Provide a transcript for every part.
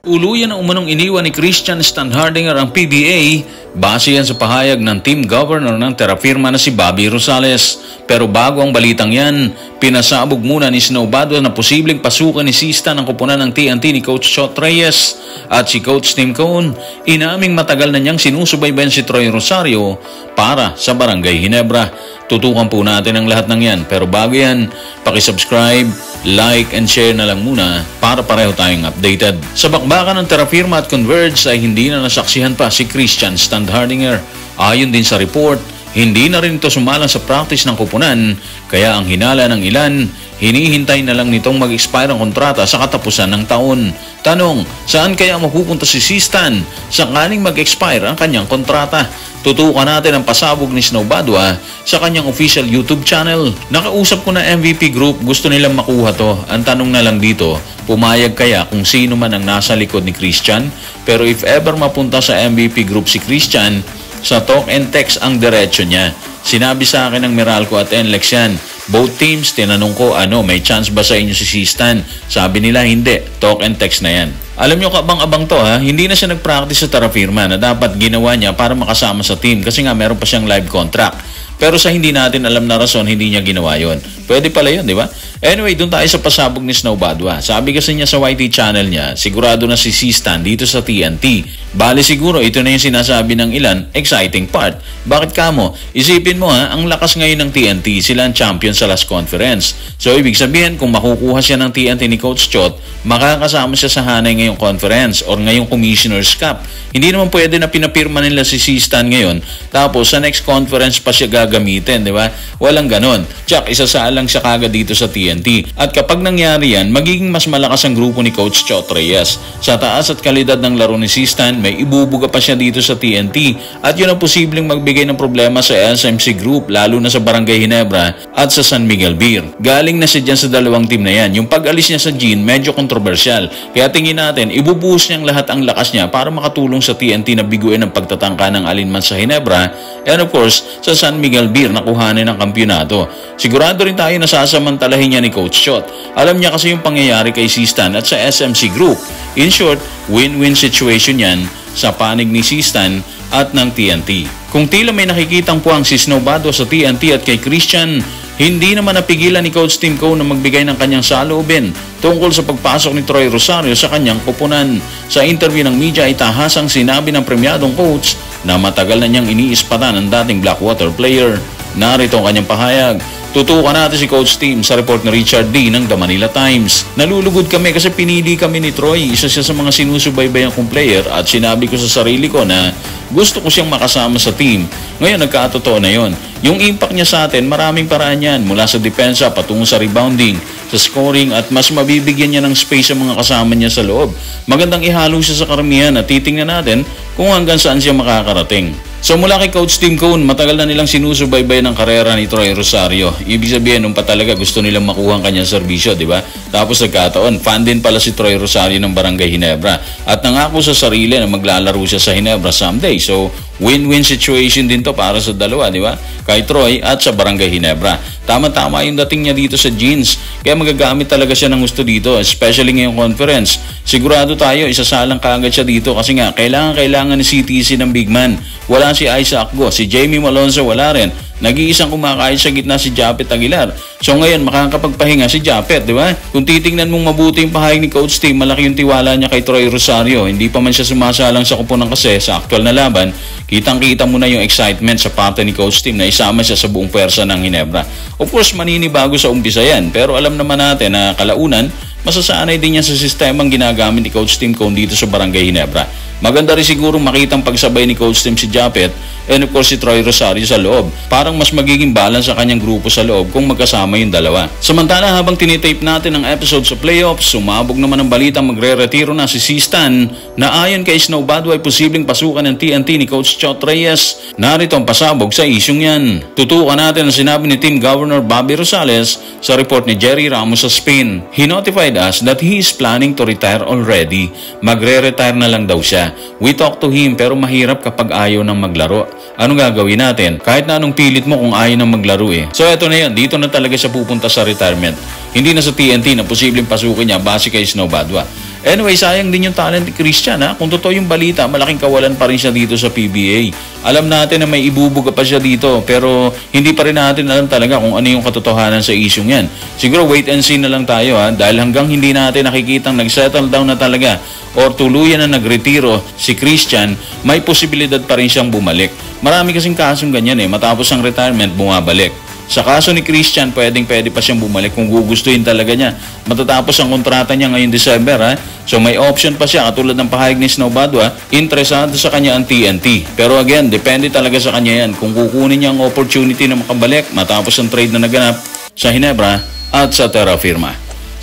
Uluyan na umanong iniwan ni Christian Standhardinger ang PBA base yan sa pahayag ng team governor ng terapirma na si Bobby Rosales. Pero bago ang balitang yan, pinasabog muna ni Snow Badwa na posibleng pasukan ni Sistan ang kupunan ng TNT ni Coach Chot Reyes at si Coach Tim Cone. Inaming matagal na niyang sinusubaybayan si Troy Rosario para sa Barangay Ginebra. Tutukan po natin ang lahat ng yan. Pero bago yan, pakisubscribe, like and share na lang muna para pareho tayong updated. Sa bakbakan ng terapirma at Converge ay hindi na nasaksihan pa si Christian Standhardinger. Ayon din sa report, hindi na rin ito sumalang sa practice ng kupunan kaya ang hinala ng ilan, hinihintay na lang nitong mag-expire ang kontrata sa katapusan ng taon. Tanong, saan kaya mapupunta si Sistan sakaling mag-expire ang kanyang kontrata? Tutukan natin ang pasabog ni Snow Badwa sa kanyang official YouTube channel. Nakausap ko na MVP Group, gusto nilang makuha to. Ang tanong na lang dito, pumayag kaya kung sino man ang nasa likod ni Christian? Pero if ever mapunta sa MVP Group si Christian, sa talk and text ang diretsyo niya. Sinabi sa akin ng Meralco at NLEX yan. Both teams, tinanong ko, may chance ba sa inyo si Sistan? Sabi nila, hindi. Talk and text na yan. Alam nyo kabang-abang to hindi na siya nag-practice sa terapirma na dapat ginawa niya para makasama sa team kasi nga meron pa siyang live contract. Pero sa hindi natin alam na rason, hindi niya ginawa yon. Pwede pala yun, di ba? Anyway, dun tayo sa pasabog ni Snow Badwa. Sabi kasi niya sa YT channel niya, sigurado na si Sistan dito sa TNT. Bali siguro, ito na yung sinasabi ng ilan, exciting part. Bakit kamo? Isipin mo ang lakas ngayon ng TNT, sila ang champion sa last conference. So, ibig sabihin, kung makukuha siya ng TNT ni Coach Chot, makakasama siya sa hanay ngayong conference or ngayong Commissioner's Cup. Hindi naman pwede na pinapirma nila si Sistan ngayon, tapos sa next conference pa siya gagamitin, di ba? Walang ganon. Tsak, isasaalang siya kagad dito sa TNT. At kapag nangyari yan, magiging mas malakas ang grupo ni Coach Chot Reyes. Sa taas at kalidad ng laro ni Sistan, may ibubuga pa siya dito sa TNT. At yun ang posibleng magbigay ng problema sa SMC Group, lalo na sa Barangay Ginebra at sa San Miguel Beer. Galing na siya dyan sa dalawang team na yan. Yung pag-alis niya sa Gene, medyo kontrobersyal. Kaya tingin natin, ibubuhos niyang lahat ang lakas niya para makatulong sa TNT na biguin ang pagtatangka ng alinman sa Ginebra and of course, sa San Miguel Beer na kuhanin ng kampyonato. Sigurado rin tayo na sasamantalahin niya ni Coach Chot. Alam niya kasi yung pangyayari kay Sistan at sa SMC Group. In short, win-win situation yan sa panig ni Sistan at ng TNT. Kung tila may nakikitang puwang si Snow Badwa sa TNT at kay Christian, hindi naman napigilan ni Coach Tim Cone na magbigay ng kanyang saloobin tungkol sa pagpasok ni Troy Rosario sa kanyang kupunan. Sa interview ng media ay tahasang sinabi ng premyadong coach na matagal na niyang iniispatan ang dating Blackwater player. Narito ang kanyang pahayag. Tutukan natin si Coach Tim sa report ni Richard D. ng The Manila Times. Nalulugod kami kasi pinili kami ni Troy. Isa siya sa mga sinusubaybayan kong player at sinabi ko sa sarili ko na gusto ko siyang makasama sa team. Ngayon nagkatotoo na yon. Yung impact niya sa atin, maraming paraan yan. Mula sa depensa patungo sa rebounding, sa scoring at mas mabibigyan niya ng space sa mga kasama niya sa loob. Magandang ihalo siya sa karamihan at titingnan natin kung hanggang saan siya makakarating. So mula kay Coach Tim Cone, matagal na nilang sinusubaybay ng karera ni Troy Rosario. Ibig sabihin, nung pa talaga gusto nilang makuha ang kanyang serbisyo, di ba? Tapos nagkataon, fan din pala si Troy Rosario ng Barangay Ginebra. At nangako sa sarili na maglalaro siya sa Ginebra someday. So, win-win situation din to para sa dalawa, di ba? Kay Troy at sa Barangay Ginebra. Tama-tama yung dating niya dito sa Jeans. Kaya magagamit talaga siya ng gusto dito, especially ngayong conference. Sigurado tayo, isasalang kaagad siya dito kasi nga, kailangan ni CTC ng big man. Wala si Isaac Go, si Jamie Malonzo wala rin. Nag-iisang kumakain sa gitna si Japet Aguilar. So ngayon, makakapagpahinga si Japet, di ba? Kung titingnan mong mabuti yung pahayag ni Coach Tim, malaki yung tiwala niya kay Troy Rosario. Hindi pa man siya sumasalang sa kupunan kasi sa aktual na laban, kitang-kita mo na yung excitement sa parte ni Coach Tim na isama siya sa buong pwersa ng Ginebra. Of course, maninibago sa umpisa yan. Pero alam naman natin na kalaunan, masasanay din niya sa sistemang ginagamit ni Coach Tim Cone dito sa Barangay Ginebra. Maganda rin siguro makitang pagsabay ni Coach Tim si Japet and of course si Troy Rosario sa loob. Parang mas magiging balance sa kanyang grupo sa loob kung magkasama yung dalawa. Samantala habang tinitape natin ang episode sa playoffs, sumabog naman ang balitang magre-retiro na si Sistan na ayon kay Snow Badwa ay posibleng pasukan ng TNT ni Coach Chot Reyes. Narito ang pasabog sa isyong yan. Tutukan natin ang sinabi ni Team Governor Bobby Rosales sa report ni Jerry Ramos sa Spain. He notified us that he is planning to retire already. Magre-retire na lang daw siya. We talked to him pero mahirap kapag ayaw ng maglaro. Anong gagawin natin? Kahit na anong pilit mo kung ayaw ng maglaro eh. So eto na yan, dito na talaga siya pupunta sa retirement. Hindi na sa TNT na posibleng pasukin niya base kay Snow Badwa. Anyway, sayang din yung talent ni Christian ha. Kung totoo yung balita, malaking kawalan pa rin siya dito sa PBA. Alam natin na may ibubuga pa siya dito, pero hindi pa rin natin alam talaga kung ano yung katotohanan sa isyong yan. Siguro wait and see na lang tayo ha, dahil hanggang hindi natin nakikitang nag-settle down na talaga or tuluyan na nagretiro si Christian, may posibilidad pa rin siyang bumalik. Marami kasing kasong ganyan matapos ang retirement, bumabalik. Sa kaso ni Christian, pwede pa siyang bumalik kung gugustuhin talaga niya. Matatapos ang kontrata niya ngayong December ha. So may option pa siya, katulad ng pahayag ni Snow Badwa, interesado sa kanya ang TNT. Pero again, depende talaga sa kanya yan kung kukunin niya ang opportunity na makabalik matapos ang trade na naganap sa Ginebra at sa Terra Firma.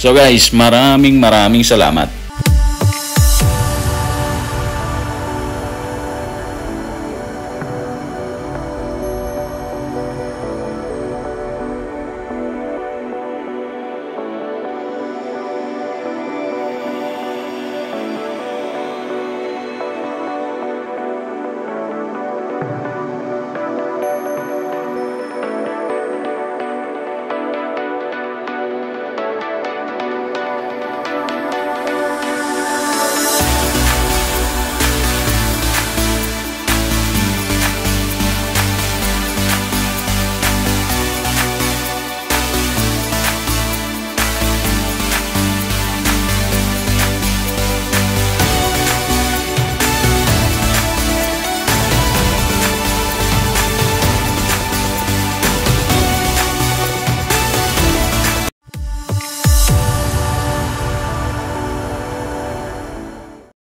So guys, maraming salamat.